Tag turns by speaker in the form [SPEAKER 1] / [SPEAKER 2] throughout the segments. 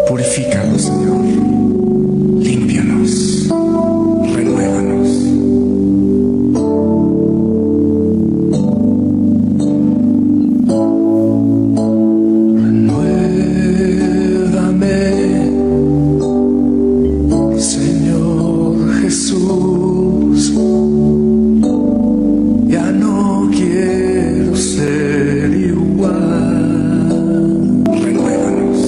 [SPEAKER 1] Purifícanos, Señor. Límpianos. Renuévanos. Renuévame, Señor Jesús. Ya no quiero ser igual. Renuévanos.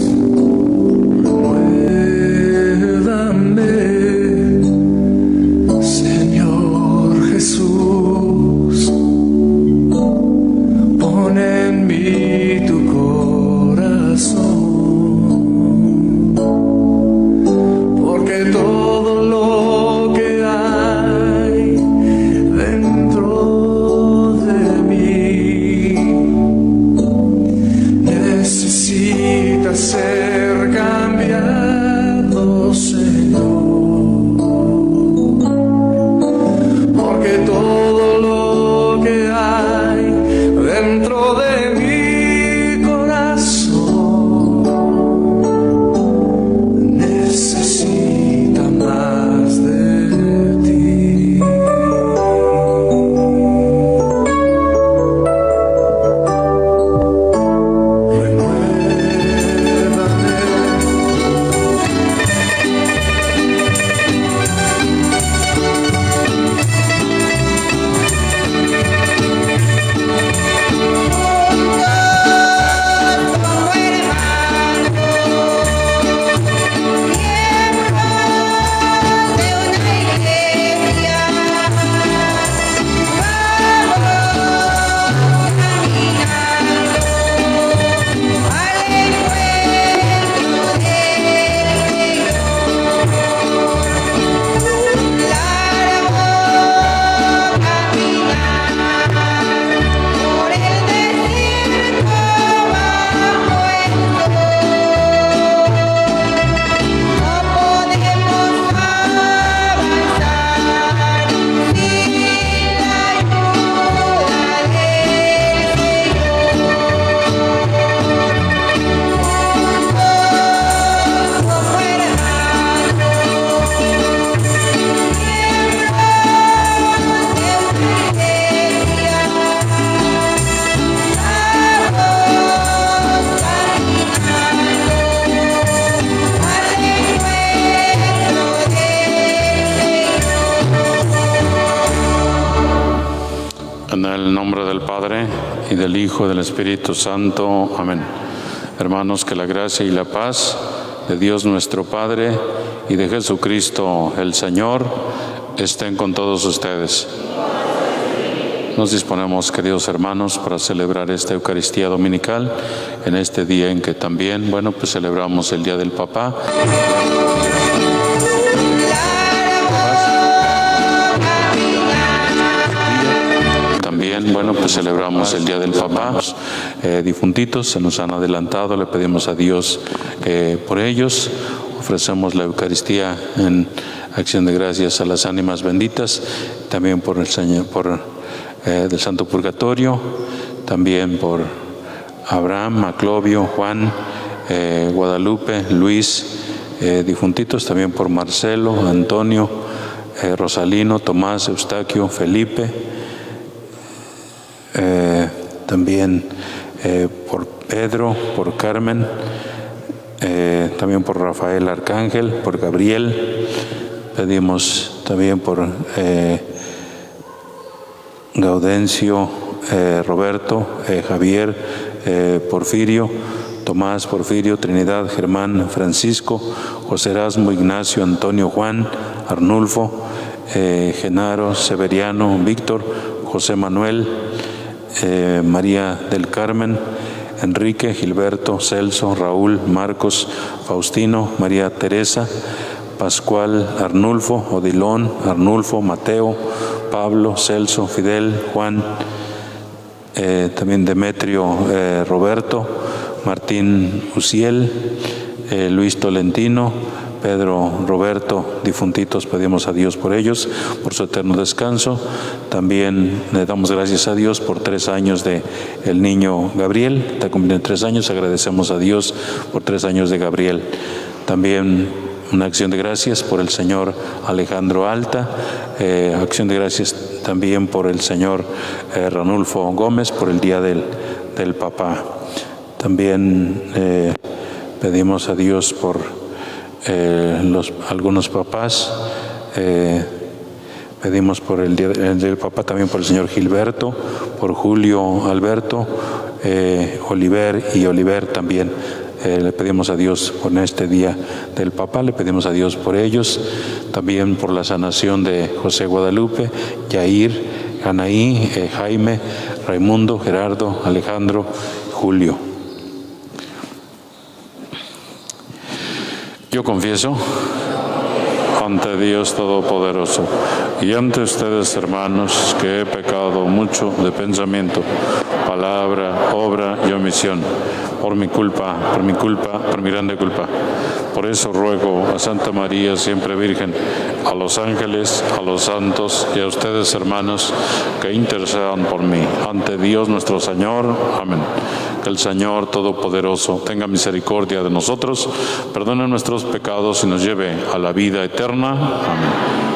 [SPEAKER 1] Renuévame, Señor Jesús. Pon en mí tu corazón, porque todo lo que hay dentro de mí necesita ser cambiado, Señor, porque todo lo que hay dentro de mi corazón necesita más de ti.
[SPEAKER 2] En el nombre del Padre, y del Hijo, y del Espíritu Santo. Amén. Hermanos, que la gracia y la paz de Dios nuestro Padre y de Jesucristo el Señor estén con todos ustedes. Nos disponemos, queridos hermanos, para celebrar esta Eucaristía Dominical en este día en que también, pues celebramos el Día del Papá. También, pues celebramos el Día del Papá. Difuntitos se nos han adelantado, le pedimos a Dios por ellos. Ofrecemos la Eucaristía en acción de gracias a las ánimas benditas, también por el Señor, del Santo Purgatorio, también por Abraham, Maclovio, Juan, Guadalupe, Luis, difuntitos, también por Marcelo, Antonio, Rosalino, Tomás, Eustaquio, Felipe, también por Pedro, por Carmen, también por Rafael Arcángel, por Gabriel. Pedimos también por Gaudencio, Roberto, Javier, Porfirio, Tomás, Porfirio, Trinidad, Germán, Francisco, José Erasmo, Ignacio, Antonio, Juan, Arnulfo, Genaro, Severiano, Víctor, José Manuel, María del Carmen, Enrique, Gilberto, Celso, Raúl, Marcos, Faustino, María Teresa, Pascual, Arnulfo, Odilón, Arnulfo, Mateo, Pablo, Celso, Fidel, Juan, también Demetrio, Roberto, Martín Uciel, Luis Tolentino, Pedro, Roberto, difuntitos, pedimos a Dios por ellos, por su eterno descanso. También le damos gracias a Dios por 3 años de el niño Gabriel, está cumpliendo 3 años, agradecemos a Dios por 3 años de Gabriel. También una acción de gracias por el señor Alejandro Alta, acción de gracias también por el señor Ranulfo Gómez por el Día del Papá. También pedimos a Dios por algunos papás, pedimos por el Día del Papá también por el señor Gilberto, por Julio Alberto, Oliver y Oliver también. Le pedimos a Dios por este Día del Papá, le pedimos a Dios por ellos, también por la sanación de José Guadalupe, Yair, Anaí, Jaime, Raimundo, Gerardo, Alejandro, Julio. Yo confieso ante Dios Todopoderoso y ante ustedes, hermanos, que he pecado mucho de pensamiento, palabra, obra y omisión, por mi grande culpa. Por eso ruego a Santa María, siempre Virgen, a los ángeles, a los santos y a ustedes, hermanos, que intercedan por mí ante Dios nuestro Señor. Amén. Que el Señor Todopoderoso tenga misericordia de nosotros, perdone nuestros pecados y nos lleve a la vida eterna. Amén.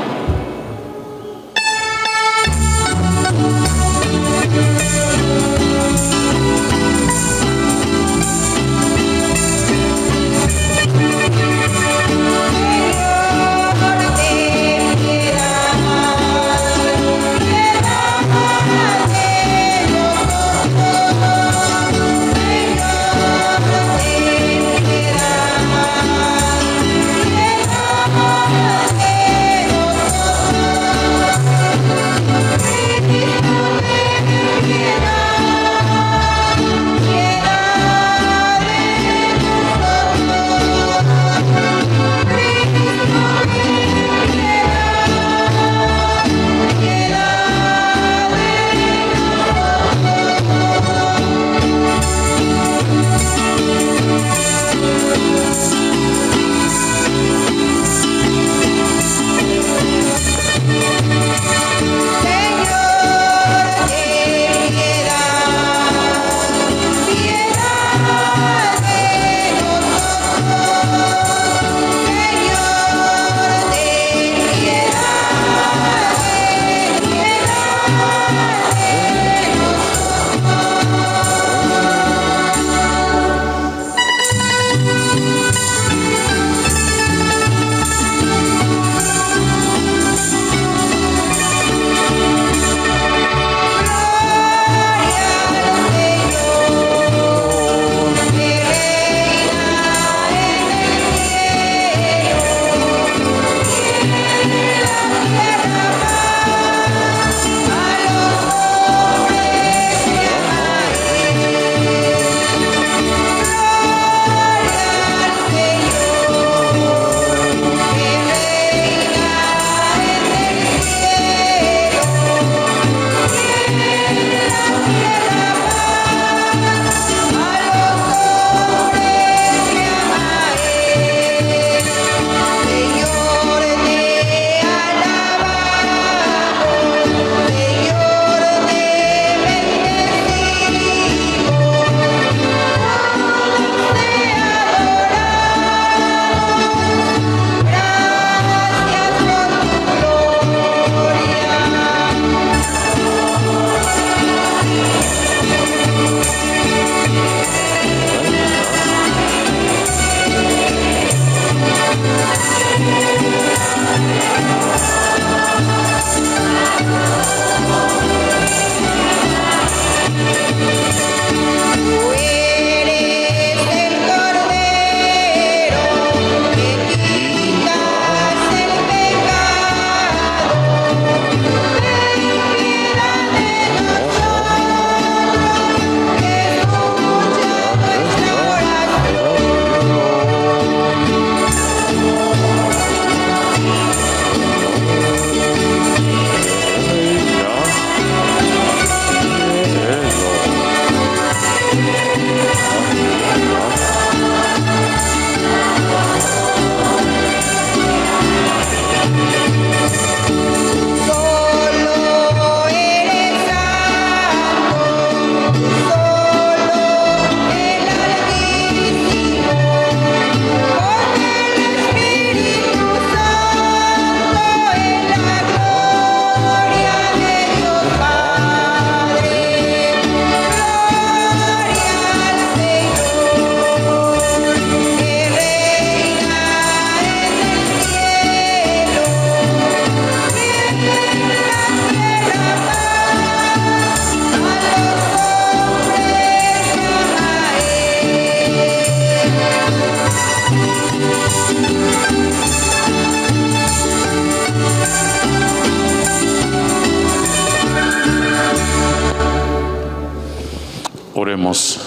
[SPEAKER 2] Oremos.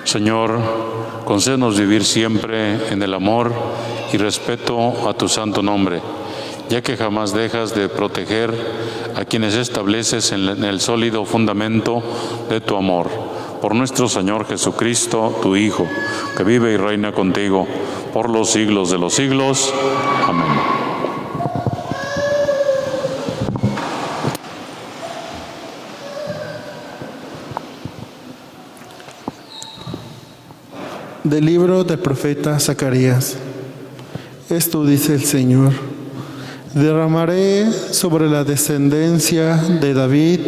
[SPEAKER 2] Señor, concédenos vivir siempre en el amor y respeto a tu santo nombre, ya que jamás dejas de proteger a quienes estableces en el sólido fundamento de tu amor. Por nuestro Señor Jesucristo, tu Hijo, que vive y reina contigo por los siglos de los siglos. Amén.
[SPEAKER 3] Del libro del profeta Zacarías. Esto dice el Señor: derramaré sobre la descendencia de David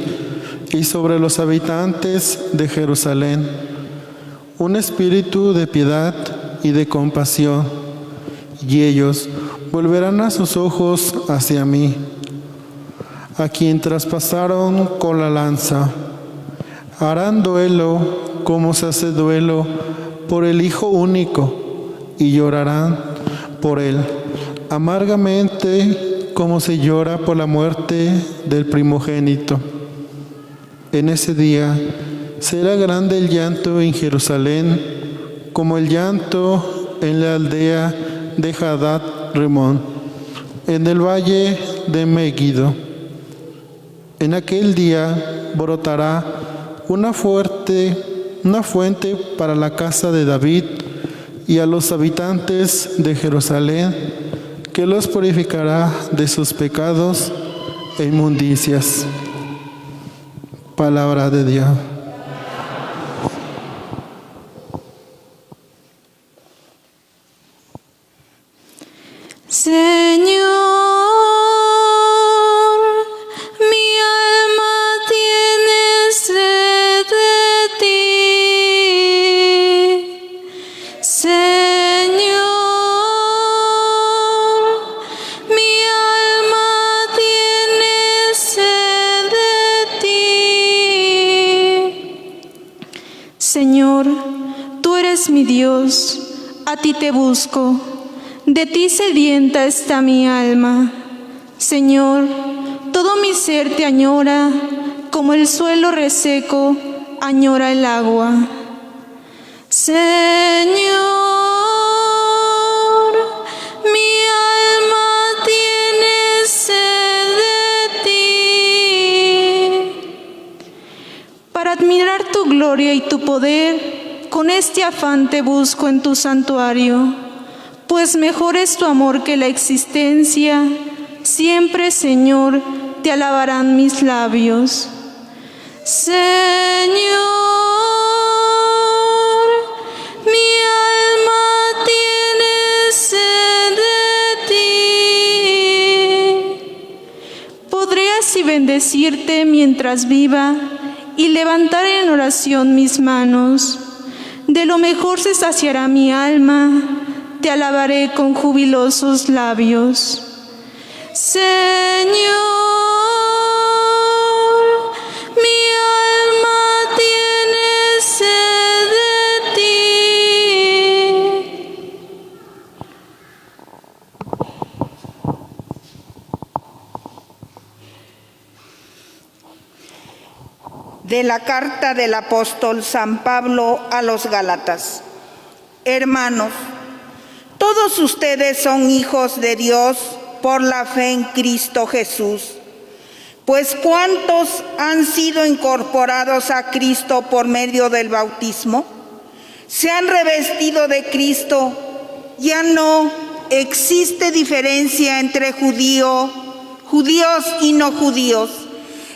[SPEAKER 3] y sobre los habitantes de Jerusalén un espíritu de piedad y de compasión, y ellos volverán a sus ojos hacia mí, a quien traspasaron con la lanza. Harán duelo como se hace duelo por el Hijo único, y llorarán por él amargamente como se llora por la muerte del primogénito. En ese día será grande el llanto en Jerusalén, como el llanto en la aldea de Hadad Rimón, en el valle de Megiddo. En aquel día brotará una fuente para la casa de David y a los habitantes de Jerusalén, que los purificará de sus pecados e inmundicias. Palabra de Dios.
[SPEAKER 4] Señor, mi alma tiene sed de ti. Señor, mi alma tiene sed de ti. Señor, tú eres mi Dios, a ti te busco. De ti sedienta está mi alma. Señor, todo mi ser te añora, como el suelo reseco añora el agua. Señor, mi alma tiene sed de ti. Para admirar tu gloria y tu poder, con este afán te busco en tu santuario. Pues mejor es tu amor que la existencia. Siempre, Señor, te alabarán mis labios. Señor, mi alma tiene sed de ti. Podré así bendecirte mientras viva y levantar en oración mis manos. De lo mejor se saciará mi alma. Te alabaré con jubilosos labios. Señor, mi alma tiene sed de ti.
[SPEAKER 5] De la carta del apóstol San Pablo a los Gálatas. Hermanos, todos ustedes son hijos de Dios por la fe en Cristo Jesús. Pues ¿cuántos han sido incorporados a Cristo por medio del bautismo? Se han revestido de Cristo. Ya no existe diferencia entre judíos y no judíos,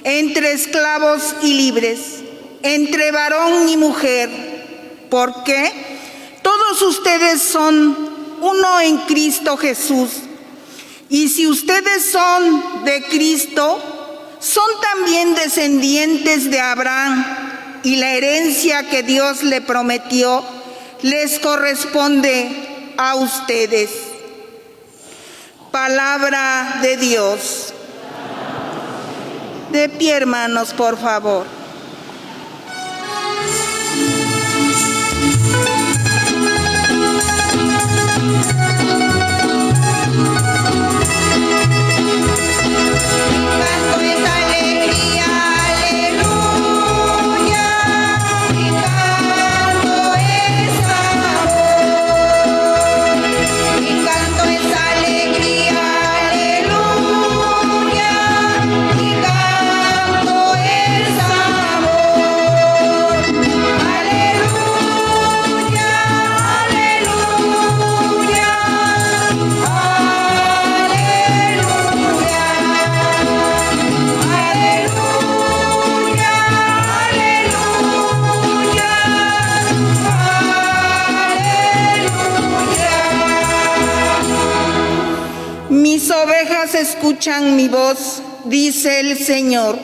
[SPEAKER 5] entre esclavos y libres, entre varón y mujer. ¿Por qué? Todos ustedes son uno en Cristo Jesús. Y si ustedes son de Cristo, son también descendientes de Abraham, y la herencia que Dios le prometió les corresponde a ustedes. Palabra de Dios. De pie, hermanos, por favor.
[SPEAKER 6] Canto es alegría, aleluya.
[SPEAKER 5] escuchan mi voz, dice el Señor.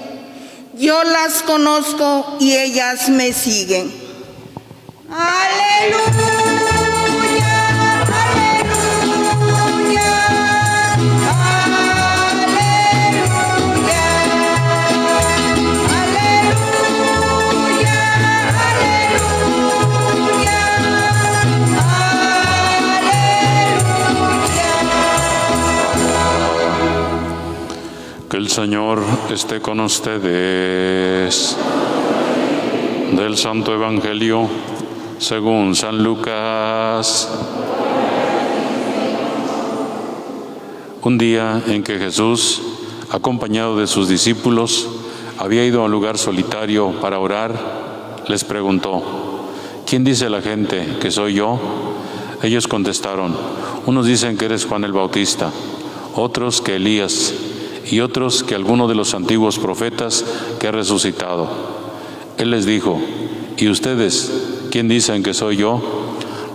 [SPEAKER 5] Yo las conozco y ellas me siguen. ¡Aleluya!
[SPEAKER 2] Que el Señor esté con ustedes. Del Santo Evangelio según San Lucas. Un día en que Jesús, acompañado de sus discípulos, había ido a un lugar solitario para orar, les preguntó: ¿quién dice la gente que soy yo? Ellos contestaron: unos dicen que eres Juan el Bautista, otros que Elías, y otros que alguno de los antiguos profetas que ha resucitado. Él les dijo: ¿y ustedes quién dicen que soy yo?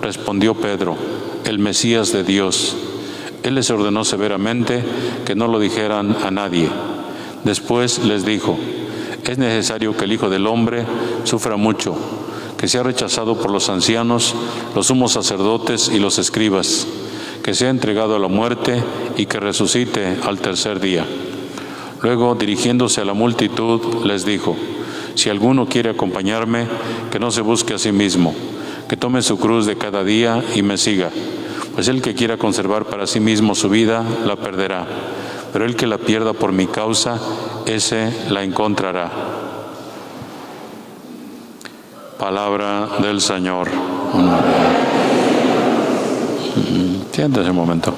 [SPEAKER 2] Respondió Pedro: el Mesías de Dios. Él les ordenó severamente que no lo dijeran a nadie. Después les dijo: es necesario que el Hijo del Hombre sufra mucho, que sea rechazado por los ancianos, los sumos sacerdotes y los escribas, que sea entregado a la muerte y que resucite al tercer día. Luego, dirigiéndose a la multitud, les dijo: si alguno quiere acompañarme, que no se busque a sí mismo, que tome su cruz de cada día y me siga. Pues el que quiera conservar para sí mismo su vida, la perderá, pero el que la pierda por mi causa, ese la encontrará. Palabra del Señor. Siéntese un momento.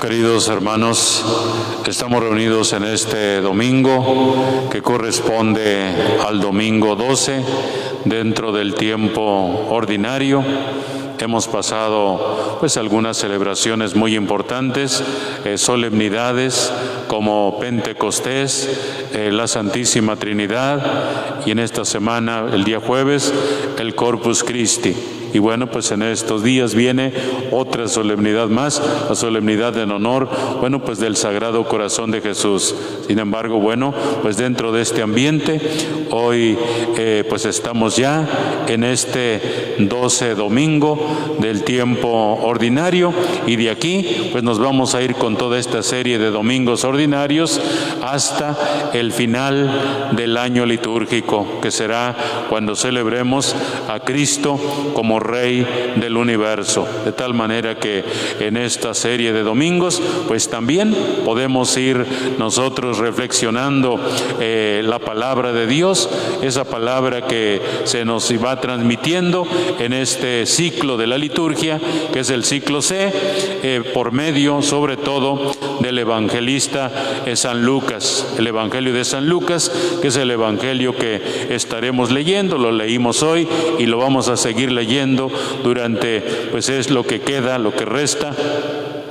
[SPEAKER 2] Queridos hermanos, estamos reunidos en este domingo que corresponde al domingo 12 dentro del tiempo ordinario. Hemos pasado algunas celebraciones muy importantes, solemnidades como Pentecostés, la Santísima Trinidad, y en esta semana, el día jueves, el Corpus Christi. Y bueno, pues en estos días viene otra solemnidad más, la solemnidad en honor, del Sagrado Corazón de Jesús. Sin embargo, pues dentro de este ambiente, hoy estamos ya en este 12 domingo del tiempo ordinario, y de aquí pues nos vamos a ir con toda esta serie de domingos ordinarios hasta el final del año litúrgico, que será cuando celebremos a Cristo como Rey del universo. De tal manera que en esta serie de domingos pues también podemos ir nosotros reflexionando la palabra de Dios, esa palabra que se nos va transmitiendo en este ciclo de la liturgia, que es el ciclo C, por medio sobre todo del evangelista San Lucas, el Evangelio de San Lucas, que es el Evangelio que estaremos leyendo. Lo leímos hoy y lo vamos a seguir leyendo durante, es lo que queda, lo que resta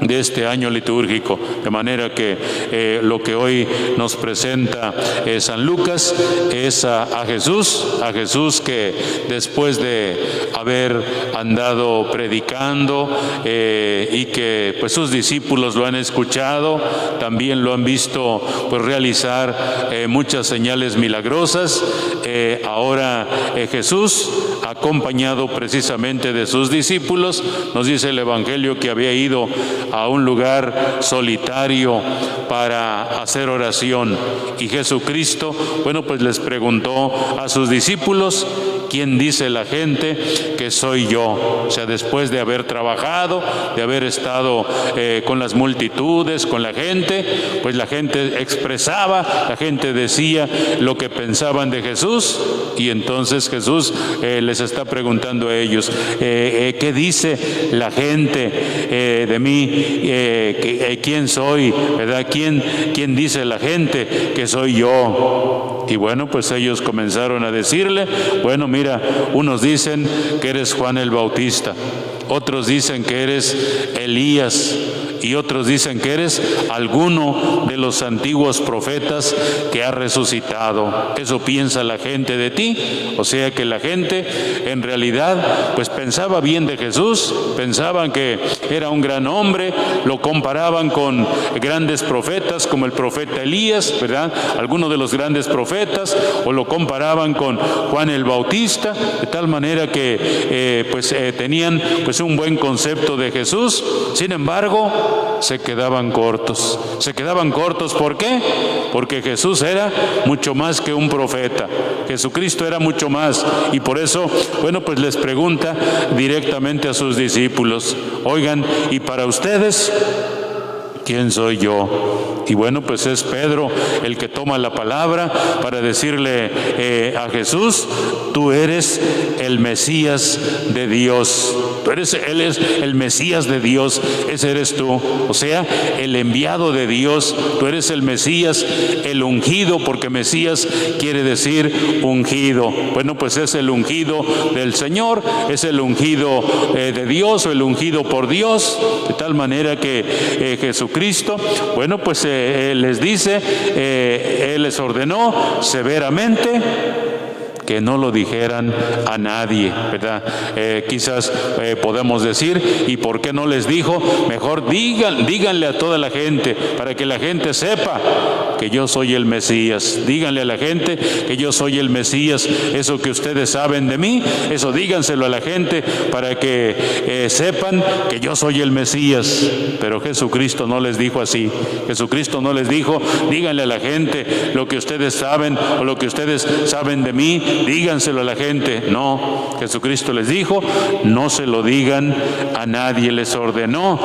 [SPEAKER 2] de este año litúrgico. De manera que lo que hoy nos presenta San Lucas es a Jesús que después de haber andado predicando y que sus discípulos lo han escuchado, también lo han visto realizar muchas señales milagrosas. Ahora Jesús, acompañado precisamente de sus discípulos, nos dice el Evangelio que había ido a un lugar solitario para hacer oración, y Jesucristo, les preguntó a sus discípulos: ¿quién dice la gente que soy yo? O sea, después de haber trabajado, de haber estado con las multitudes, con la gente, pues la gente expresaba, la gente decía lo que pensaban de Jesús, y entonces Jesús les está preguntando a ellos: ¿qué dice la gente de mí? ¿Quién soy? ¿Verdad? ¿Quién dice la gente que soy yo? Y pues ellos comenzaron a decirle: mira, unos dicen que eres Juan el Bautista, otros dicen que eres Elías, y otros dicen que eres alguno de los antiguos profetas que ha resucitado. Eso piensa la gente de ti. O sea que la gente en realidad pues pensaba bien de Jesús, pensaban que era un gran hombre, lo comparaban con grandes profetas como el profeta Elías, ¿verdad? Algunos de los grandes profetas, o lo comparaban con Juan el Bautista, de tal manera que tenían pues un buen concepto de Jesús. Sin embargo, se quedaban cortos. Se quedaban cortos, ¿por qué? Porque Jesús era mucho más que un profeta. Jesucristo era mucho más, y por eso, pues les pregunta directamente a sus discípulos: oigan, ¿y para ustedes quién soy yo? Y bueno, pues es Pedro el que toma la palabra para decirle a Jesús: tú eres el Mesías de Dios. Él es el Mesías de Dios, ese eres tú. O sea, el enviado de Dios. Tú eres el Mesías, el ungido, porque Mesías quiere decir ungido. Bueno, pues es el ungido del Señor, es el ungido de Dios, o el ungido por Dios, de tal manera que Jesucristo, bueno, pues les dice, Él les ordenó severamente que no lo dijeran a nadie, ¿verdad? Quizás podemos decir, ¿y por qué no les dijo? Mejor díganle a toda la gente, para que la gente sepa que yo soy el Mesías. Díganle a la gente que yo soy el Mesías. Eso que ustedes saben de mí, eso díganselo a la gente para que sepan que yo soy el Mesías. Pero Jesucristo no les dijo así. Jesucristo no les dijo: díganle a la gente lo que ustedes saben, o lo que ustedes saben de mí, díganselo a la gente. No, Jesucristo les dijo: no se lo digan a nadie. Les ordenó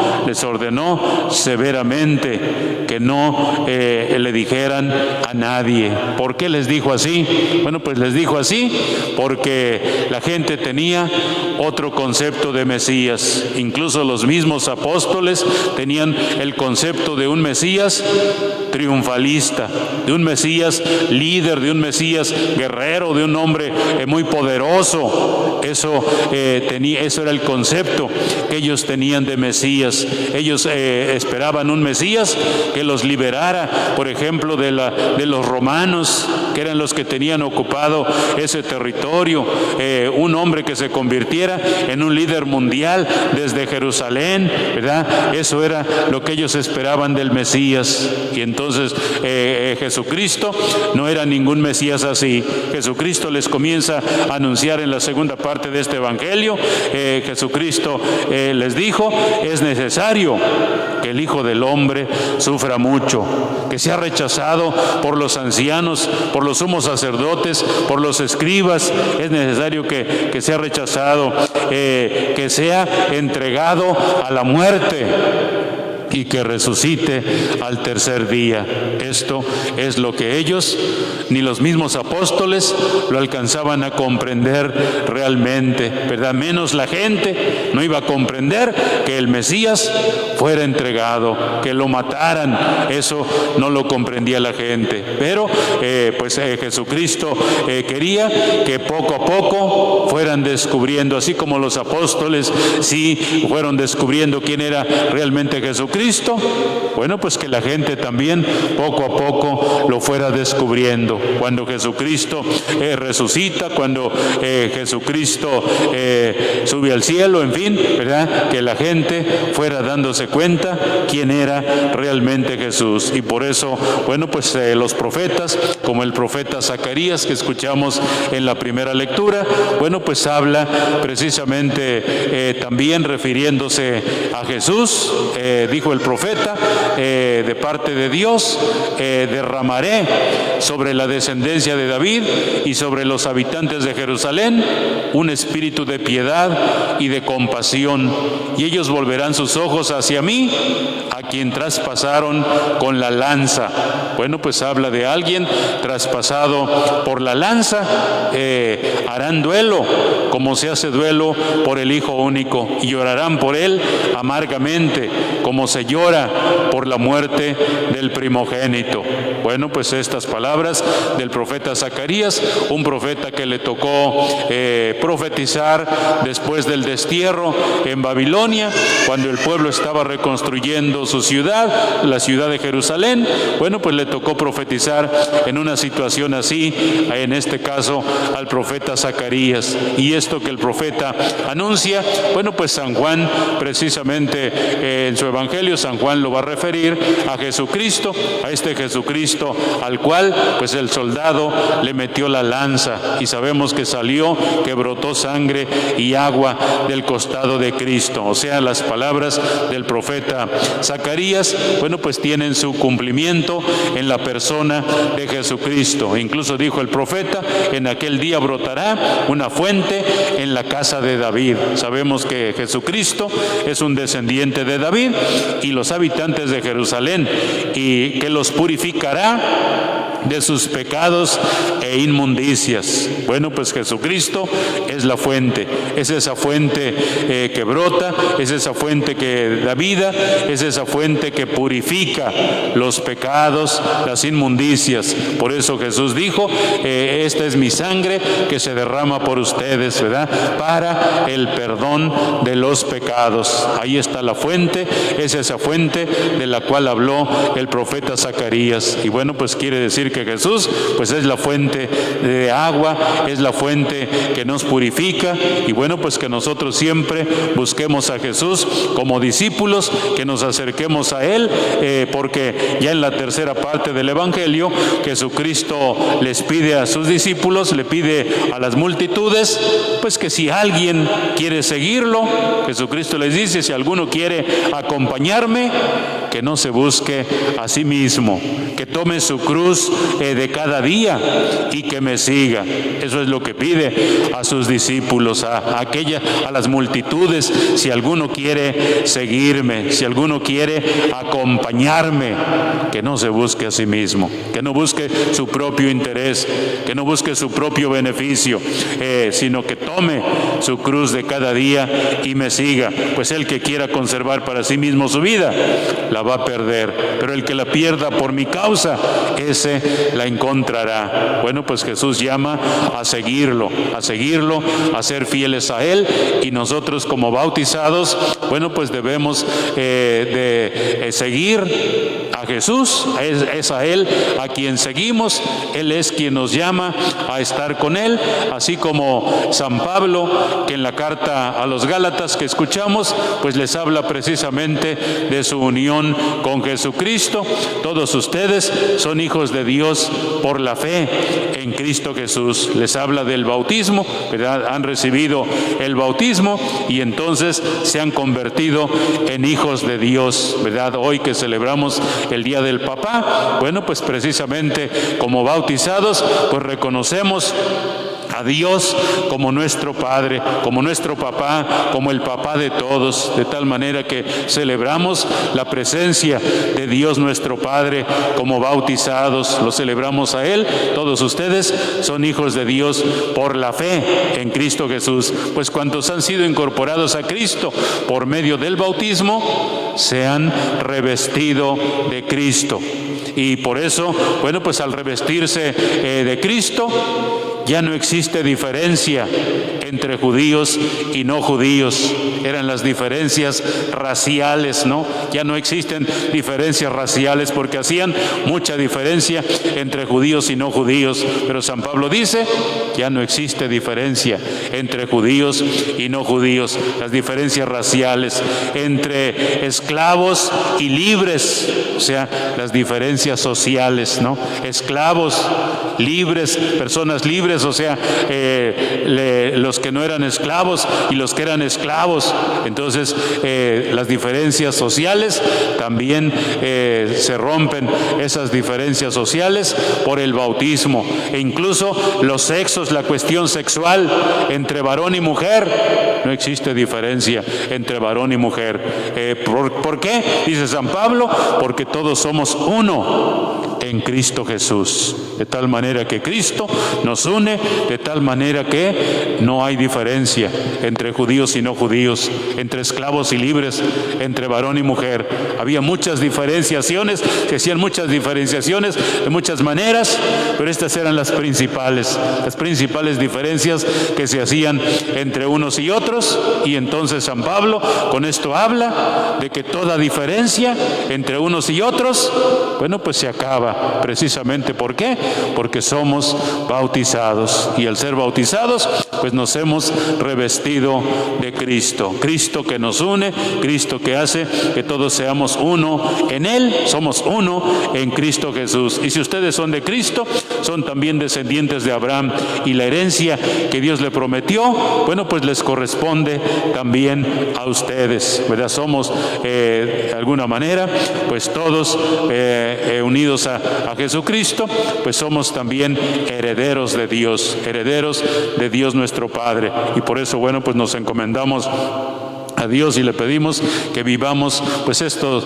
[SPEAKER 2] severamente que no le dijeran a nadie. ¿Por qué les dijo así? Bueno, pues les dijo así porque la gente tenía otro concepto de Mesías. Incluso los mismos apóstoles tenían el concepto de un Mesías triunfalista, de un Mesías líder, de un Mesías guerrero, de un hombre muy poderoso. Eso era el concepto que ellos tenían de Mesías. Ellos esperaban un Mesías que los liberara, por ejemplo, de los romanos, que eran los que tenían ocupado ese territorio. Un hombre que se convirtiera en un líder mundial desde Jerusalén, ¿verdad? Eso era lo que ellos esperaban del Mesías. Y entonces Jesucristo no era ningún Mesías así. Jesucristo les comienza a anunciar en la segunda parte de este evangelio. Jesucristo les dijo: es necesario que el Hijo del Hombre sufra mucho, que sea rechazado por los ancianos, por los sumos sacerdotes, por los escribas. Es necesario que sea rechazado, que sea entregado a la muerte y que resucite al tercer día. Esto es lo que ellos, ni los mismos apóstoles, lo alcanzaban a comprender realmente, ¿verdad? Menos la gente no iba a comprender que el Mesías fuera entregado, que lo mataran. Eso no lo comprendía la gente. Pero Jesucristo quería que poco a poco fueran descubriendo, así como los apóstoles sí fueron descubriendo quién era realmente Jesucristo. Bueno, pues que la gente también poco a poco lo fuera descubriendo. Cuando Jesucristo resucita, cuando Jesucristo sube al cielo, en fin, ¿verdad? Que la gente fuera dándose cuenta quién era realmente Jesús. Y por eso, bueno, pues los profetas, como el profeta Zacarías que escuchamos en la primera lectura, bueno, pues habla precisamente también refiriéndose a Jesús. Dijo el profeta, de parte de Dios: derramaré sobre la descendencia de David y sobre los habitantes de Jerusalén un espíritu de piedad y de compasión, y ellos volverán sus ojos hacia mí, a quien traspasaron con la lanza. Bueno, pues habla de alguien traspasado por la lanza. Harán duelo como se hace duelo por el Hijo único, y llorarán por él amargamente, como se se llora por la muerte del primogénito. Bueno, pues estas palabras del profeta Zacarías, un profeta que le tocó profetizar después del destierro en Babilonia, cuando el pueblo estaba reconstruyendo su ciudad, la ciudad de Jerusalén. Bueno, pues le tocó profetizar en una situación así, en este caso al profeta Zacarías. Y esto que el profeta anuncia, bueno, pues San Juan, precisamente en su evangelio, San Juan lo va a referir a Jesucristo, a este Jesucristo al cual pues el soldado le metió la lanza, y sabemos que salió, que brotó sangre y agua del costado de Cristo. O sea, las palabras del profeta Zacarías, bueno, pues tienen su cumplimiento en la persona de Jesucristo. Incluso dijo el profeta: en aquel día brotará una fuente en la casa de David. Sabemos que Jesucristo es un descendiente de David, y los habitantes de Jerusalén, y que los purificará de sus pecados e inmundicias. Bueno, pues Jesucristo es la fuente, es esa fuente que brota, es esa fuente que da vida, es esa fuente que purifica los pecados, las inmundicias. Por eso Jesús dijo: esta es mi sangre que se derrama por ustedes, ¿verdad?, para el perdón de los pecados. Ahí está la fuente, es esa fuente de la cual habló el profeta Zacarías. Y bueno, pues quiere decir que Jesús pues es la fuente de agua, es la fuente que nos purifica. Y bueno, pues que nosotros siempre busquemos a Jesús como discípulos, que nos acerquemos a Él, porque ya en la tercera parte del Evangelio Jesucristo les pide a sus discípulos, le pide a las multitudes, pues que si alguien quiere seguirlo, Jesucristo les dice: si alguno quiere acompañarme, que no se busque a sí mismo, que tome su cruz de cada día y que me siga. Eso es lo que pide a sus discípulos, a las multitudes. Si alguno quiere seguirme, si alguno quiere acompañarme, que no se busque a sí mismo, que no busque su propio interés, que no busque su propio beneficio, sino que tome su cruz de cada día y me siga. Pues el que quiera conservar para sí mismo su vida, la va a perder, pero el que la pierda por mi causa, ese la encontrará. Bueno, pues Jesús llama a seguirlo, a ser fieles a Él, y nosotros como bautizados, bueno, pues debemos de seguir a Jesús. Es a Él a quien seguimos. Él es quien nos llama a estar con Él, así como San Pablo, que en la carta a los Gálatas que escuchamos, pues les habla precisamente de su unión con Jesucristo. Todos ustedes son hijos de Dios por la fe en Cristo Jesús. Les habla del bautismo, ¿verdad? Han recibido el bautismo y entonces se han convertido en hijos de Dios, ¿verdad? Hoy que celebramos el Día del Papá, bueno, pues precisamente como bautizados, pues reconocemos a Dios como nuestro Padre, como nuestro Papá, como el Papá de todos, de tal manera que celebramos la presencia de Dios nuestro Padre como bautizados, lo celebramos a Él. Todos ustedes son hijos de Dios por la fe en Cristo Jesús, pues cuantos han sido incorporados a Cristo por medio del bautismo, se han revestido de Cristo. Y por eso, bueno, pues al revestirse de Cristo, ya no existe diferencia entre judíos y no judíos. Eran las diferencias raciales, ¿no? Ya no existen diferencias raciales porque hacían mucha diferencia entre judíos y no judíos. Pero San Pablo dice, ya no existe diferencia entre judíos y no judíos. Las diferencias raciales entre esclavos y libres, o sea, las diferencias sociales, ¿no? Esclavos, libres, personas libres, o sea, los que no eran esclavos y los que eran esclavos. Entonces, las diferencias sociales también se rompen, esas diferencias sociales, por el bautismo. E incluso los sexos, la cuestión sexual entre varón y mujer, no existe diferencia entre varón y mujer. ¿Por qué? Dice San Pablo, porque todos somos uno en Cristo Jesús. De tal manera que Cristo nos une, de tal manera que no hay diferencia entre judíos y no judíos, entre esclavos y libres, entre varón y mujer. Había muchas diferenciaciones, se hacían muchas diferenciaciones de muchas maneras, pero estas eran las principales diferencias que se hacían entre unos y otros. Y entonces San Pablo con esto habla de que toda diferencia entre unos y otros, bueno, pues se acaba. Precisamente, ¿por qué? Porque somos bautizados, y al ser bautizados, pues nos hemos revestido de Cristo. Cristo que nos une, Cristo que hace que todos seamos uno en Él, somos uno en Cristo Jesús. Y si ustedes son de Cristo, son también descendientes de Abraham, y la herencia que Dios le prometió, bueno, pues les corresponde también a ustedes, ¿verdad? Somos de alguna manera, pues todos unidos a Jesucristo, pues somos también herederos de Dios nuestro Padre. Y por eso, bueno, pues nos encomendamos a Dios y le pedimos que vivamos pues esto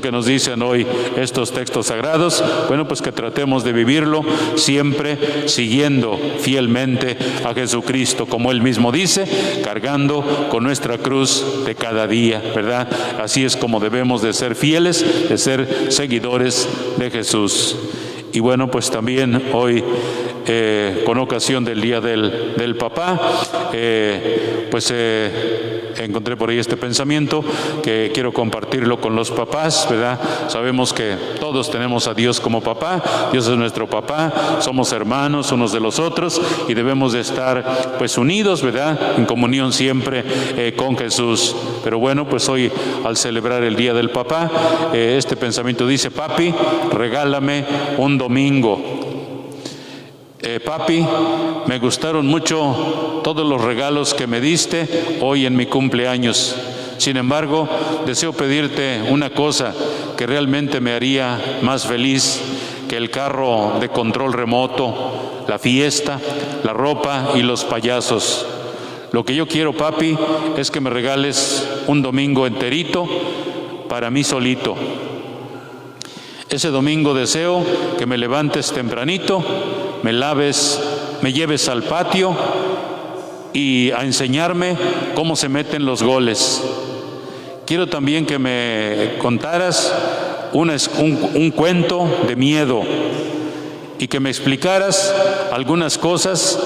[SPEAKER 2] que nos dicen hoy estos textos sagrados, bueno, pues que tratemos de vivirlo siempre siguiendo fielmente a Jesucristo, como Él mismo dice, cargando con nuestra cruz de cada día, ¿verdad? Así es como debemos de ser fieles, de ser seguidores de Jesús. Y bueno, pues también hoy, con ocasión del Día del Papá, encontré por ahí este pensamiento que quiero compartirlo con los papás, ¿verdad? Sabemos que todos tenemos a Dios como papá, Dios es nuestro papá, somos hermanos unos de los otros y debemos de estar pues unidos, ¿verdad? En comunión siempre con Jesús. Pero bueno, pues hoy al celebrar el Día del Papá, este pensamiento dice: papi, regálame un domingo. Papi, me gustaron mucho todos los regalos que me diste hoy en mi cumpleaños. Sin embargo, deseo pedirte una cosa que realmente me haría más feliz que el carro de control remoto, la fiesta, la ropa y los payasos. Lo que yo quiero, papi, es que me regales un domingo enterito para mí solito. Ese domingo deseo que me levantes tempranito, me lleves al patio y a enseñarme cómo se meten los goles. Quiero también que me contaras un cuento de miedo y que me explicaras algunas cosas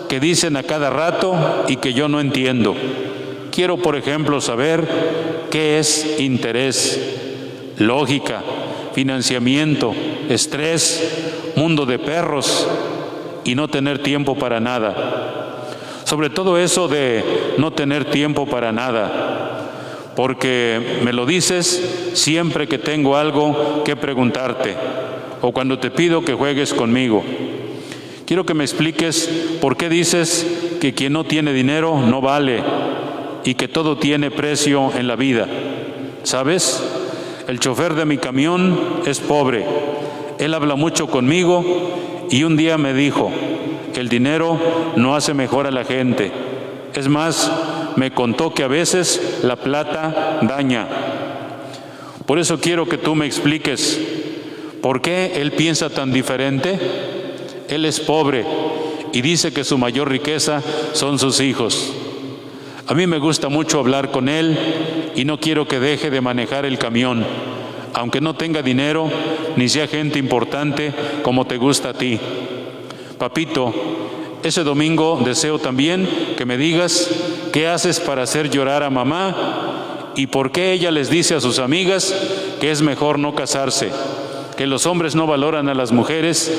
[SPEAKER 2] que dicen a cada rato y que yo no entiendo. Quiero, por ejemplo, saber qué es interés, lógica, financiamiento, estrés, mundo de perros y no tener tiempo para nada. Sobre todo eso de no tener tiempo para nada, porque me lo dices siempre que tengo algo que preguntarte o cuando te pido que juegues conmigo. Quiero que me expliques por qué dices que quien no tiene dinero no vale y que todo tiene precio en la vida. ¿Sabes? El chofer de mi camión es pobre. Él habla mucho conmigo y un día me dijo que el dinero no hace mejor a la gente. Es más, me contó que a veces la plata daña. Por eso quiero que tú me expliques por qué él piensa tan diferente. Él es pobre y dice que su mayor riqueza son sus hijos. A mí me gusta mucho hablar con él y no quiero que deje de manejar el camión, aunque no tenga dinero ni sea gente importante como te gusta a ti. Papito, ese domingo deseo también que me digas qué haces para hacer llorar a mamá y por qué ella les dice a sus amigas que es mejor no casarse, que los hombres no valoran a las mujeres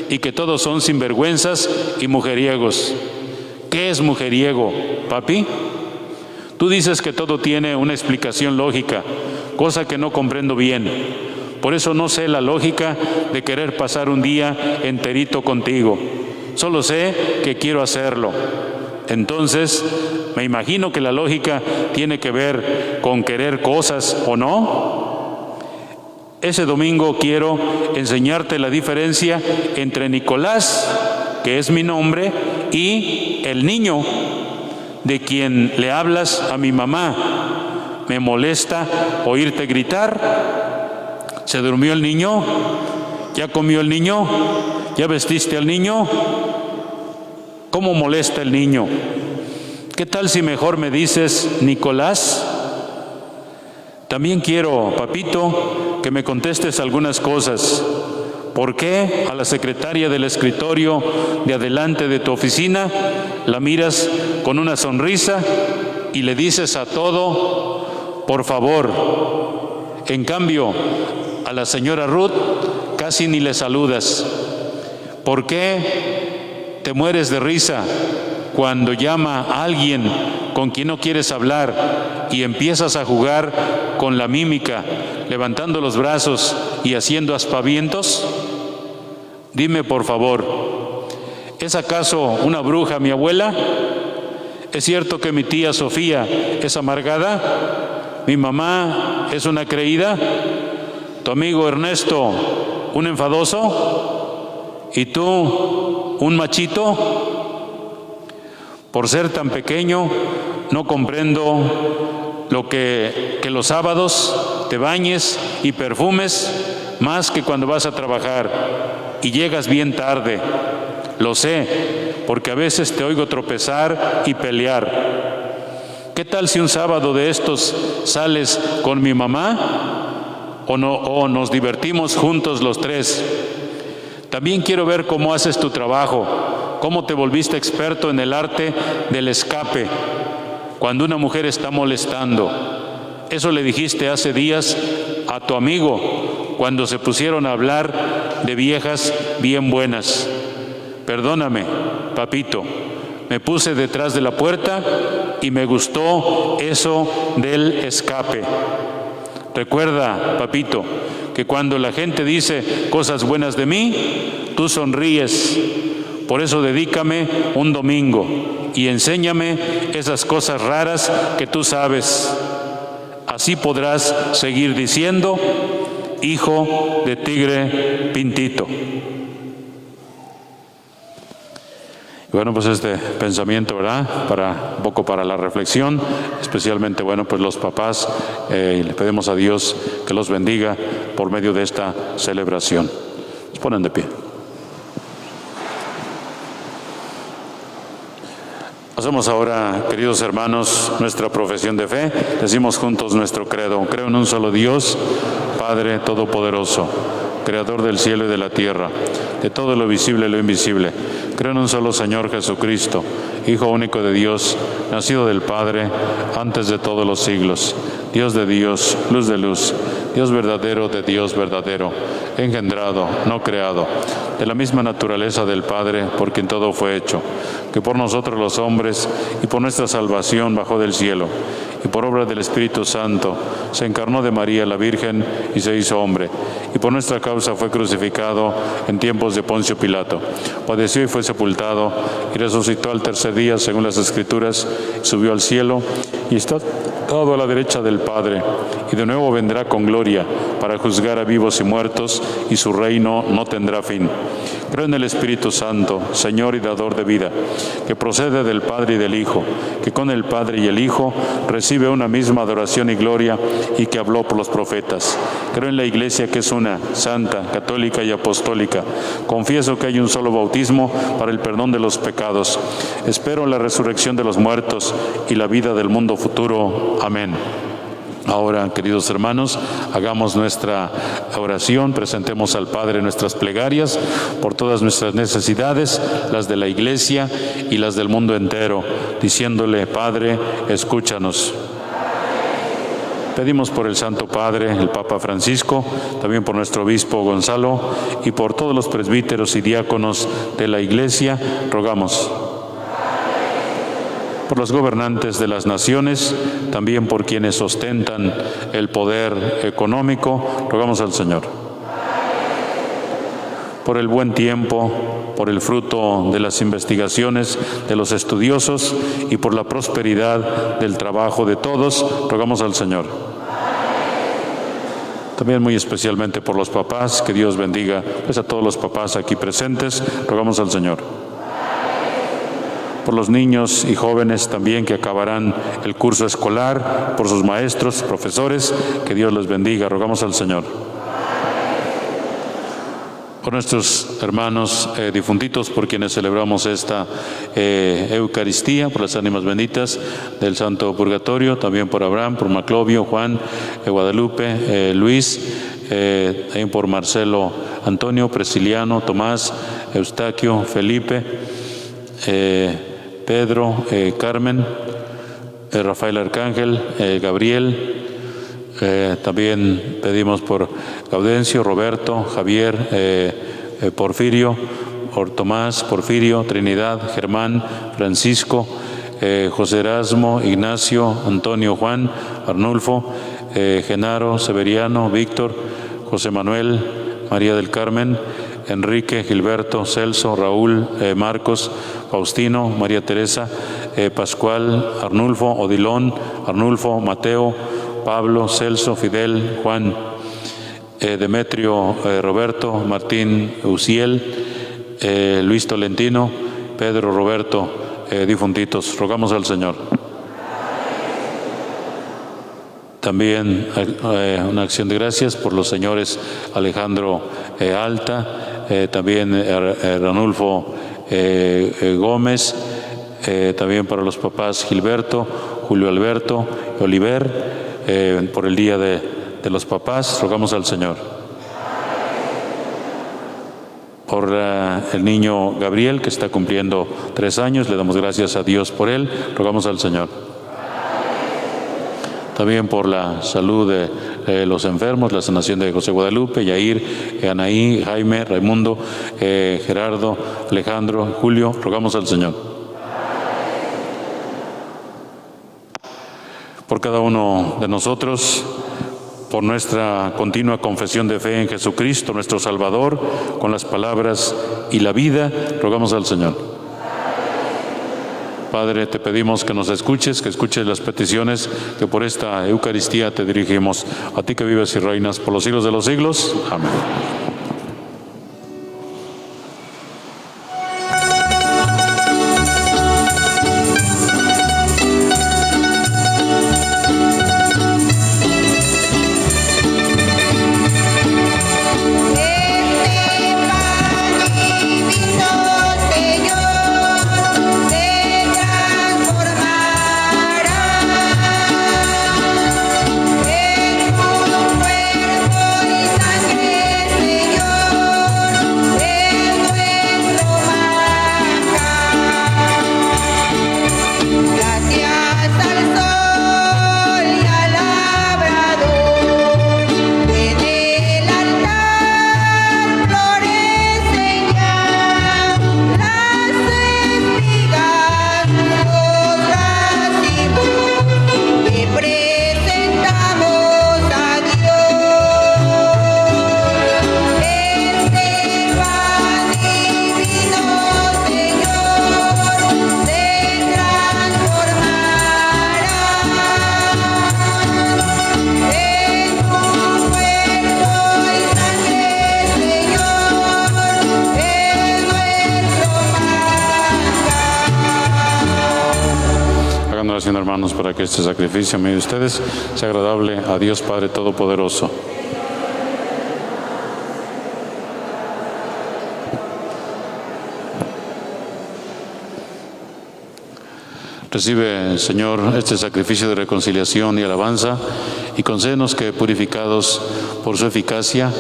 [SPEAKER 2] y que todos son sinvergüenzas y mujeriegos. ¿Qué es mujeriego, papi? Tú dices que todo tiene una explicación lógica, cosa que no comprendo bien. Por eso no sé la lógica de querer pasar un día enterito contigo. Solo sé que quiero hacerlo. Entonces, me imagino que la lógica tiene que ver con querer cosas, ¿o no? Ese domingo quiero enseñarte la diferencia entre Nicolás, que es mi nombre, y el niño de quien le hablas a mi mamá. Me molesta oírte gritar. ¿Se durmió el niño? ¿Ya comió el niño? ¿Ya vestiste al niño? ¿Cómo molesta el niño? ¿Qué tal si mejor me dices Nicolás? También quiero, papito, que me contestes algunas cosas. ¿Por qué a la secretaria del escritorio de adelante de tu oficina la miras con una sonrisa y le dices a todo, por favor? En cambio, a la señora Ruth casi ni le saludas. ¿Por qué te mueres de risa cuando llama a alguien con quien no quieres hablar y empiezas a jugar con la mímica, levantando los brazos y haciendo aspavientos? Dime, por favor, ¿es acaso una bruja mi abuela? ¿Es cierto que mi tía Sofía es amargada? ¿Mi mamá es una creída? ¿Tu amigo Ernesto un enfadoso? ¿Y tú un machito? Por ser tan pequeño, no comprendo lo que los sábados te bañes y perfumes más que cuando vas a trabajar y llegas bien tarde. Lo sé, porque a veces te oigo tropezar y pelear. ¿Qué tal si un sábado de estos sales con mi mamá? ¿O nos divertimos juntos los tres? También quiero ver cómo haces tu trabajo, cómo te volviste experto en el arte del escape cuando una mujer está molestando. Eso le dijiste hace días a tu amigo cuando se pusieron a hablar de viejas bien buenas. Perdóname, papito, me puse detrás de la puerta y me gustó eso del escape. Recuerda, papito, que cuando la gente dice cosas buenas de mí, tú sonríes. Por eso dedícame un domingo y enséñame esas cosas raras que tú sabes. Así podrás seguir diciendo, hijo de tigre pintito. Bueno, pues este pensamiento, ¿verdad? Un poco para la reflexión, especialmente, bueno, pues los papás, le pedimos a Dios que los bendiga por medio de esta celebración. Se ponen de pie. Hacemos ahora, queridos hermanos, nuestra profesión de fe. Decimos juntos nuestro credo. Creo en un solo Dios, Padre Todopoderoso, Creador del cielo y de la tierra, de todo lo visible y lo invisible. Creo en un solo Señor Jesucristo, Hijo único de Dios, nacido del Padre, antes de todos los siglos, Dios de Dios, luz de luz, Dios verdadero de Dios verdadero, engendrado, no creado, de la misma naturaleza del Padre, por quien todo fue hecho, que por nosotros los hombres y por nuestra salvación bajó del cielo, y por obra del Espíritu Santo se encarnó de María la Virgen y se hizo hombre, y por nuestra causa fue crucificado en tiempos de Poncio Pilato. Padeció y fue sepultado, y resucitó al tercer día, según las Escrituras, subió al cielo, y está sentado a la derecha del Padre, y de nuevo vendrá con gloria para juzgar a vivos y muertos, y su reino no tendrá fin. Creo en el Espíritu Santo, Señor y dador de vida, que procede del Padre y del Hijo, que con el Padre y el Hijo recibe una misma adoración y gloria, y que habló por los profetas. Creo en la Iglesia, que es una, santa, católica y apostólica. Confieso que hay un solo bautismo para el perdón de los pecados. Espero la resurrección de los muertos y la vida del mundo futuro. Amén. Ahora, queridos hermanos, hagamos nuestra oración, presentemos al Padre nuestras plegarias por todas nuestras necesidades, las de la Iglesia y las del mundo entero, diciéndole: Padre, escúchanos. Pedimos por el Santo Padre, el Papa Francisco, también por nuestro obispo Gonzalo y por todos los presbíteros y diáconos de la Iglesia, rogamos. Por los gobernantes de las naciones, también por quienes ostentan el poder económico, rogamos al Señor. Por el buen tiempo, por el fruto de las investigaciones de los estudiosos y por la prosperidad del trabajo de todos, rogamos al Señor. También muy especialmente por los papás, que Dios bendiga pues a todos los papás aquí presentes, rogamos al Señor. Por los niños y jóvenes también que acabarán el curso escolar, por sus maestros, profesores, que Dios les bendiga, rogamos al Señor. Por nuestros hermanos difuntitos, por quienes celebramos esta Eucaristía, por las ánimas benditas del Santo Purgatorio, también por Abraham, por Maclovio, Juan, Guadalupe, Luis, también por Marcelo Antonio, Presiliano, Tomás, Eustaquio, Felipe, Pedro, Carmen, Rafael Arcángel, Gabriel. También pedimos por Gaudencio, Roberto, Javier, Porfirio, por Tomás, Porfirio, Trinidad, Germán, Francisco, José Erasmo, Ignacio, Antonio, Juan, Arnulfo, Genaro, Severiano, Víctor, José Manuel, María del Carmen, Enrique, Gilberto, Celso, Raúl, Marcos, Faustino, María Teresa, Pascual, Arnulfo, Odilón, Arnulfo, Mateo, Pablo, Celso, Fidel, Juan, Demetrio, Roberto, Martín, Uciel, Luis Tolentino, Pedro, Roberto, difuntitos. Rogamos al Señor. También una acción de gracias por los señores Alejandro Alta, también Ranulfo Gómez, también para los papás Gilberto, Julio Alberto, Oliver, por el Día de los Papás. Rogamos al Señor. Por el niño Gabriel, que está cumpliendo 3 años, le damos gracias a Dios por él. Rogamos al Señor. También por la salud de los enfermos, la sanación de José Guadalupe, Yair, Anaí, Jaime, Raimundo, Gerardo, Alejandro, Julio. Rogamos al Señor. Por cada uno de nosotros, por nuestra continua confesión de fe en Jesucristo, nuestro Salvador, con las palabras y la vida, rogamos al Señor. Padre, te pedimos que nos escuches, que escuches las peticiones que por esta Eucaristía te dirigimos. A ti que vives y reinas por los siglos de los siglos. Amén. Hermanos, para que este sacrificio en medio de ustedes sea agradable a Dios Padre Todopoderoso. Recibe, Señor, este sacrificio de reconciliación y alabanza y concédenos que, purificados por su eficacia,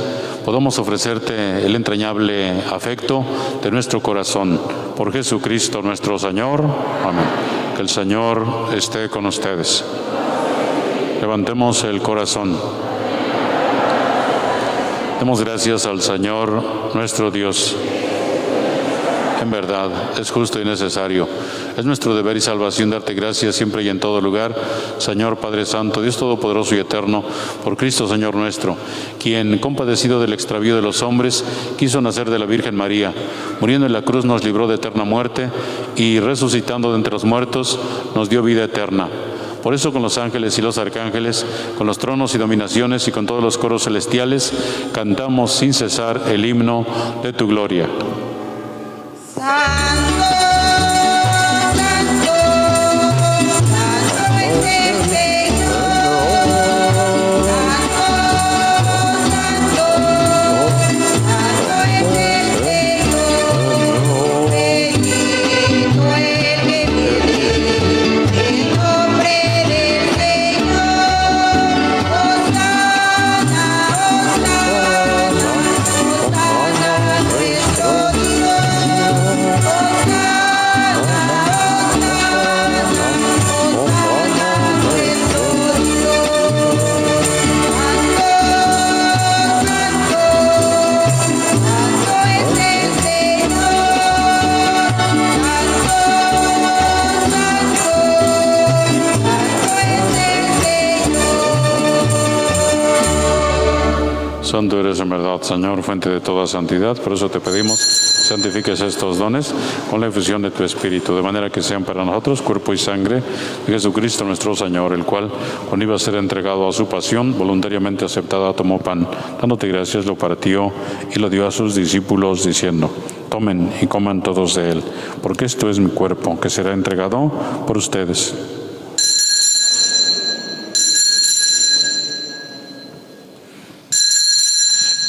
[SPEAKER 2] podamos ofrecerte el entrañable afecto de nuestro corazón. Por Jesucristo nuestro Señor. Amén. Que el Señor esté con ustedes. Levantemos el corazón. Demos gracias al Señor nuestro Dios. En verdad, es justo y necesario. Es nuestro deber y salvación darte gracias siempre y en todo lugar, Señor Padre Santo, Dios Todopoderoso y Eterno, por Cristo Señor nuestro, quien, compadecido del extravío de los hombres, quiso nacer de la Virgen María, muriendo en la cruz nos libró de eterna muerte y resucitando de entre los muertos nos dio vida eterna. Por eso con los ángeles y los arcángeles, con los tronos y dominaciones y con todos los coros celestiales, cantamos sin cesar el himno de tu gloria.
[SPEAKER 5] Santo, santo, santo es el Señor. Santo, santo, santo es
[SPEAKER 2] Santo eres en verdad, Señor, fuente de toda santidad. Por eso te pedimos, santifiques estos dones con la efusión de tu Espíritu, de manera que sean para nosotros cuerpo y sangre de Jesucristo nuestro Señor, el cual, cuando iba a ser entregado a su pasión, voluntariamente aceptada, tomó pan, dándote gracias, lo partió y lo dio a sus discípulos, diciendo: tomen y coman todos de él, porque esto es mi cuerpo, que será entregado por ustedes.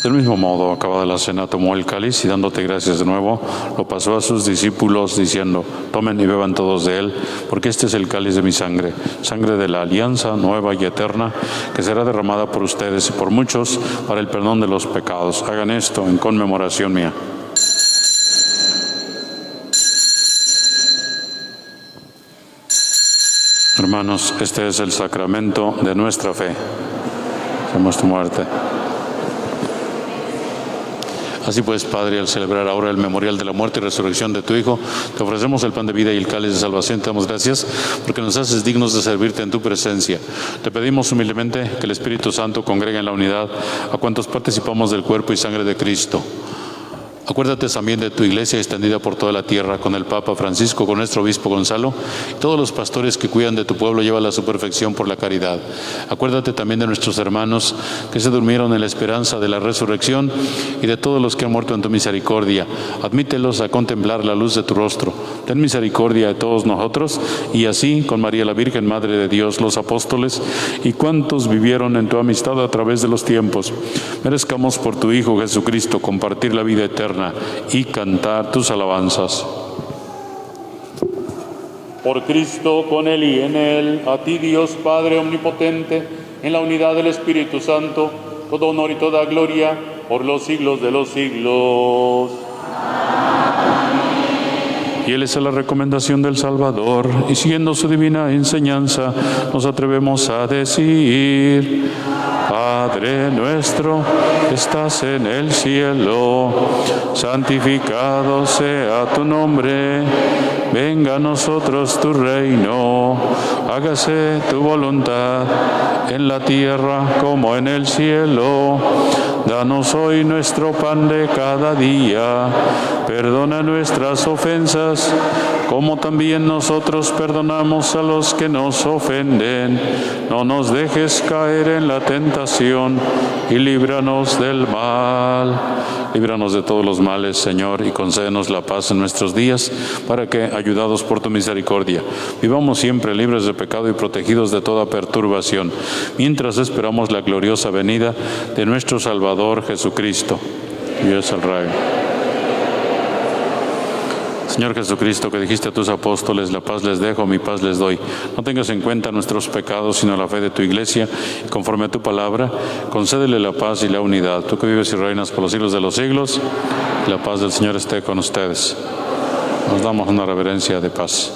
[SPEAKER 2] Del mismo modo, acabada la cena, tomó el cáliz y dándote gracias de nuevo, lo pasó a sus discípulos, diciendo: tomen y beban todos de él, porque este es el cáliz de mi sangre, sangre de la alianza nueva y eterna, que será derramada por ustedes y por muchos para el perdón de los pecados. Hagan esto en conmemoración mía. Hermanos, este es el sacramento de nuestra fe. Hacemos tu muerte. Así pues, Padre, al celebrar ahora el memorial de la muerte y resurrección de tu Hijo, te ofrecemos el pan de vida y el cáliz de salvación. Te damos gracias porque nos haces dignos de servirte en tu presencia. Te pedimos humildemente que el Espíritu Santo congregue en la unidad a cuantos participamos del cuerpo y sangre de Cristo. Acuérdate también de tu iglesia extendida por toda la tierra, con el Papa Francisco, con nuestro obispo Gonzalo, y todos los pastores que cuidan de tu pueblo, llévala a su perfección por la caridad. Acuérdate también de nuestros hermanos que se durmieron en la esperanza de la resurrección y de todos los que han muerto en tu misericordia. Admítelos a contemplar la luz de tu rostro. Ten misericordia de todos nosotros, y así, con María la Virgen, Madre de Dios, los apóstoles y cuantos vivieron en tu amistad a través de los tiempos, merezcamos por tu Hijo Jesucristo compartir la vida eterna y cantar tus alabanzas.
[SPEAKER 6] Por Cristo, con Él y en Él, a ti Dios Padre Omnipotente, en la unidad del Espíritu Santo, todo honor y toda gloria por los siglos de los siglos.
[SPEAKER 2] Fieles a la recomendación del Salvador y siguiendo su divina enseñanza, nos atrevemos a decir: Padre nuestro que estás en el cielo, santificado sea tu nombre. Venga a nosotros tu reino, hágase tu voluntad en la tierra como en el cielo. Danos hoy nuestro pan de cada día. Perdona nuestras ofensas, como también nosotros perdonamos a los que nos ofenden. No nos dejes caer en la tentación y líbranos del mal. Líbranos de todos los males, Señor, y concédenos la paz en nuestros días, para que, ayudados por tu misericordia, vivamos siempre libres de pecado y protegidos de toda perturbación, mientras esperamos la gloriosa venida de nuestro Salvador Jesucristo. Y es el Rey. Señor Jesucristo, que dijiste a tus apóstoles: la paz les dejo, mi paz les doy. No tengas en cuenta nuestros pecados, sino la fe de tu iglesia, y conforme a tu palabra, concédele la paz y la unidad. Tú que vives y reinas por los siglos de los siglos, la paz del Señor esté con ustedes. Nos damos una reverencia de paz.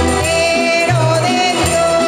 [SPEAKER 5] Cordero de Dios,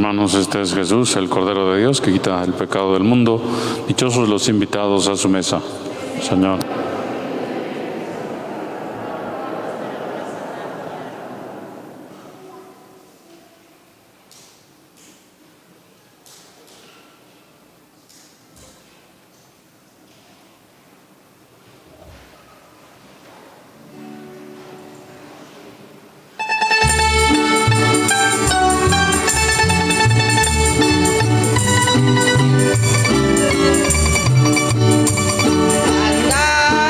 [SPEAKER 2] Hermanos, este es Jesús, el Cordero de Dios, que quita el pecado del mundo. Dichosos los invitados a su mesa. Señor.
[SPEAKER 5] Anda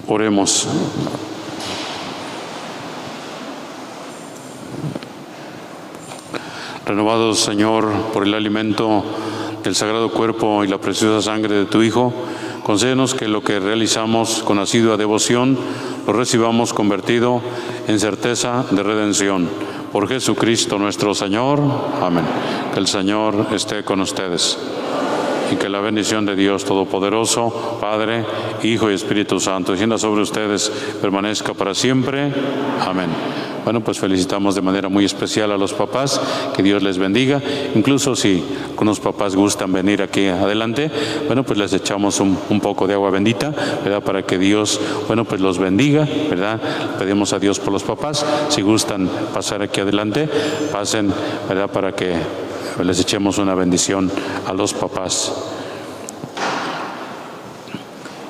[SPEAKER 2] Oremos. Renovados, Señor, por el alimento del sagrado cuerpo y la preciosa sangre de tu Hijo, concédenos que lo que realizamos con asidua devoción lo recibamos convertido en certeza de redención. Por Jesucristo nuestro Señor. Amén. Que el Señor esté con ustedes. Y que la bendición de Dios Todopoderoso, Padre, Hijo y Espíritu Santo, descienda sobre ustedes, permanezca para siempre. Amén. Bueno, pues felicitamos de manera muy especial a los papás, que Dios les bendiga. Incluso si algunos papás gustan venir aquí adelante, bueno, pues les echamos un poco de agua bendita, ¿verdad? Para que Dios, bueno, pues los bendiga, ¿verdad? Pedimos a Dios por los papás. Si gustan pasar aquí adelante, pasen, ¿verdad? Para que les echemos una bendición a los papás.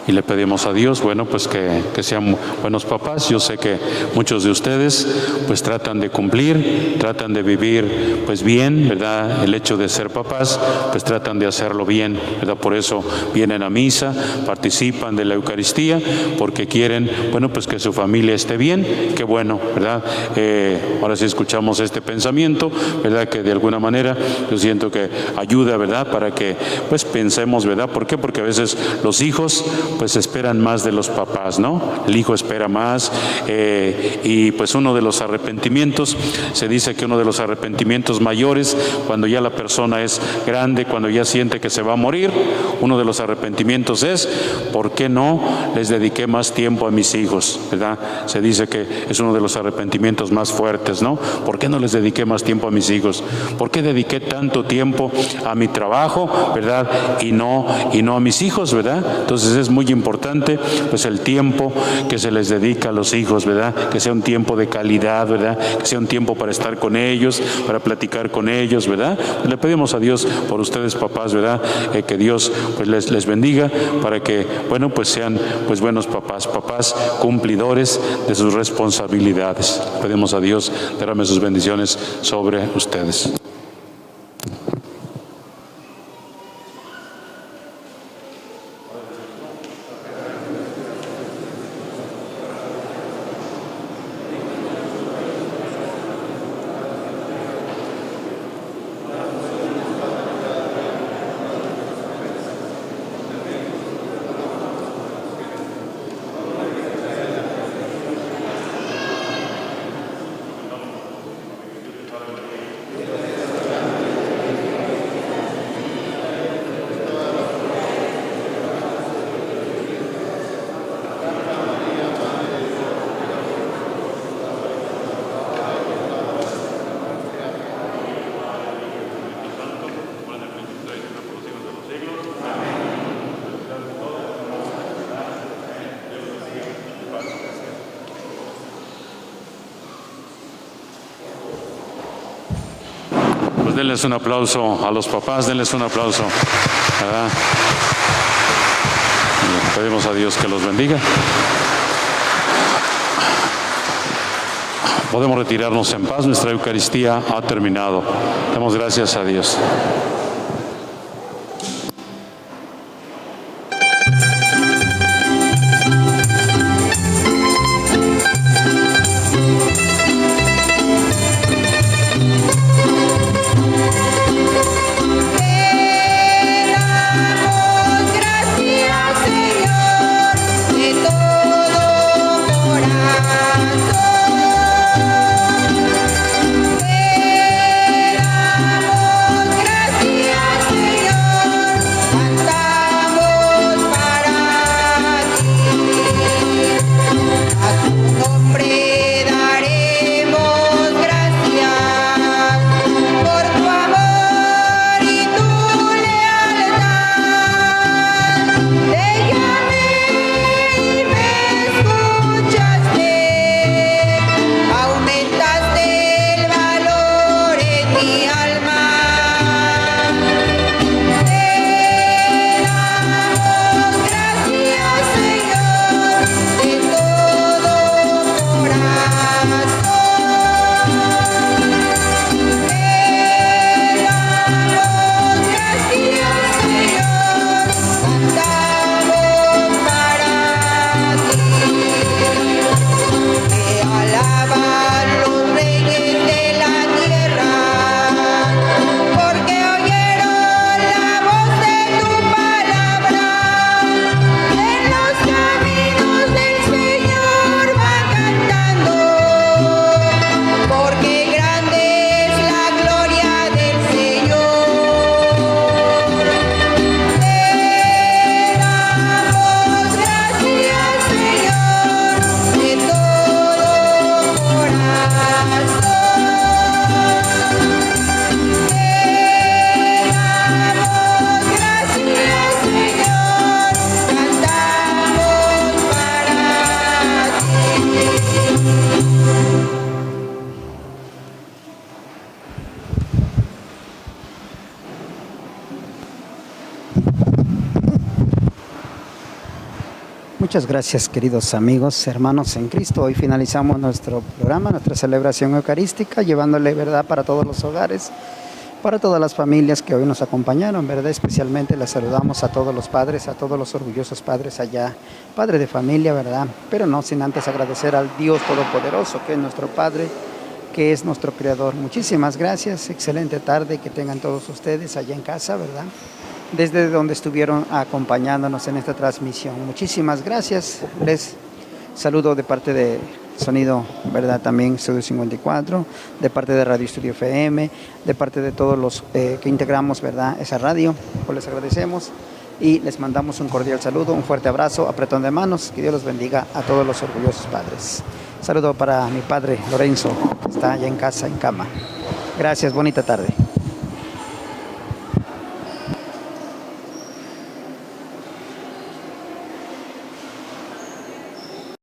[SPEAKER 2] Y le pedimos a Dios, bueno, pues que sean buenos papás. Yo sé que muchos de ustedes pues tratan de cumplir, tratan de vivir pues bien, ¿verdad? El hecho de ser papás, pues tratan de hacerlo bien, ¿verdad? Por eso vienen a misa, participan de la Eucaristía, porque quieren, bueno, pues que su familia esté bien. Qué bueno, ¿verdad? Ahora sí escuchamos este pensamiento, ¿verdad? Que de alguna manera yo siento que ayuda, ¿verdad? Para que pues pensemos, ¿verdad? ¿Por qué? Porque a veces los hijos pues esperan más de los papás, ¿no? El hijo espera más, y pues uno de los arrepentimientos, se dice que uno de los arrepentimientos mayores, cuando ya la persona es grande, cuando ya siente que se va a morir, uno de los arrepentimientos es, ¿por qué no les dediqué más tiempo a mis hijos? ¿Verdad? Se dice que es uno de los arrepentimientos más fuertes, ¿no? ¿Por qué no les dediqué más tiempo a mis hijos? ¿Por qué dediqué tanto tiempo a mi trabajo, ¿verdad? Y no a mis hijos, ¿verdad? Entonces es muy importante pues el tiempo que se les dedica a los hijos, ¿verdad? Que sea un tiempo de calidad, ¿verdad? Que sea un tiempo para estar con ellos, para platicar con ellos, ¿verdad? Le pedimos a Dios por ustedes, papás, ¿verdad? Que Dios pues les bendiga para que, bueno, pues sean pues buenos papás cumplidores de sus responsabilidades. Pedimos a Dios derrame sus bendiciones sobre ustedes. Denles un aplauso a los papás, denles un aplauso, ¿verdad? Pedimos a Dios que los bendiga. Podemos retirarnos en paz, nuestra Eucaristía ha terminado. Damos gracias a Dios.
[SPEAKER 7] Gracias. Muchas gracias, queridos amigos, hermanos en Cristo. Hoy finalizamos nuestro programa, nuestra celebración eucarística, llevándole verdad para todos los hogares, para todas las familias que hoy nos acompañaron, ¿verdad? Especialmente les saludamos a todos los padres, a todos los orgullosos padres allá, padre de familia, ¿verdad? Pero no sin antes agradecer al Dios Todopoderoso, que es nuestro Padre, que es nuestro Creador. Muchísimas gracias, excelente tarde que tengan todos ustedes allá en casa, ¿verdad? Desde donde estuvieron acompañándonos en esta transmisión. Muchísimas gracias, les saludo de parte de Sonido, ¿verdad? También Estudio 54, de parte de Radio Estudio FM, de parte de todos los que integramos, ¿verdad?, esa radio, pues les agradecemos y les mandamos un cordial saludo, un fuerte abrazo, apretón de manos, que Dios los bendiga a todos los orgullosos padres. Saludo para mi padre Lorenzo, que está allá en casa, en cama. Gracias, bonita tarde.